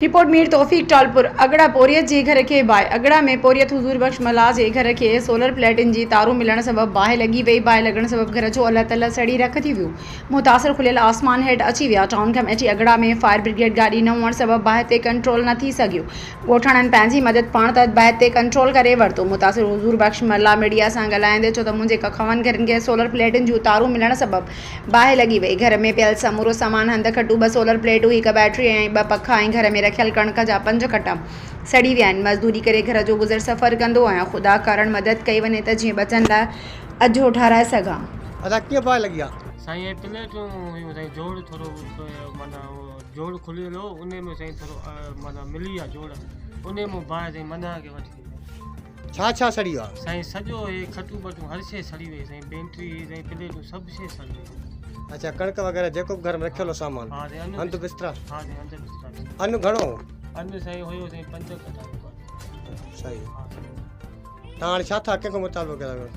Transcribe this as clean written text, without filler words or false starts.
Report Mir तौफीक टालपुर अगड़ा पोरियत जे घर के बाहि अगड़ा में पोरियत हुजूर बख्श मल्ला जे घर के सोलर प्लेटन जी तारूं मिलण सबब बाहि लगी वई। बाहि लगण सबब घर जो अल्लाह तल्ला सड़ी रख थी वियो। मुतासिर खुलियल आसमान हेठ अची विया। टाउन कमेटी अगड़ा में फायर ब्रिगेड गाड़ी न हुअण सबब बाहि ते कंट्रोल न थी सघियो। ॻोठाणनि पंहिंजी मदद पाण त बाहि ते कंट्रोल करे वरितो। मुतासिर हुजूर बख्श मल्ला मीडिया सां ॻाल्हाईंदे चयो त मुंहिंजे कखवनि घरनि खे सोलर प्लेटन जूं तारूं मिलण सबब बाहि लगी वई। घर में पियल समूरो सामान हंध खटू 2 सोलर प्लेटूं हिक बैटरी ऐं 2 पखा ऐं घर में रखियल कणक जा 5 कटा सड़ी विया आहिनि। मज़दूरी करे घर जो गुज़र सफ़र कंदो आहियां। ख़ुदा कारण मदद कई वञे त जीअं बचण लाइ अॼु ठाराए सघां। अच्छा कीअं बाहि लॻी आहे? साईं प्लेटूं हुयूं साईं, जोड़ थोरो माना जोड़ खुलियल हो, उन में साईं थोरो माना मिली आहे जोड़, उन में बाहि साईं मना के वठी। छा सड़ी आहे साईं? सॼो हे खटू बटू हर शइ सड़ी वई साईं, पेंट्री साईं प्लेटूं सभु शइ सड़ी वई। अच्छा कणक वग़ैरह जेको बि घर में रखियल हो सामान? हा साईं हंधु बिस्तरा? हा साईं हंधु बिस्तरा। अन्न घणो? अन्न साईं हुयो साईं 5 कटा। सही। तव्हां हाणे छा था कंहिंखां मुतालबो कयो?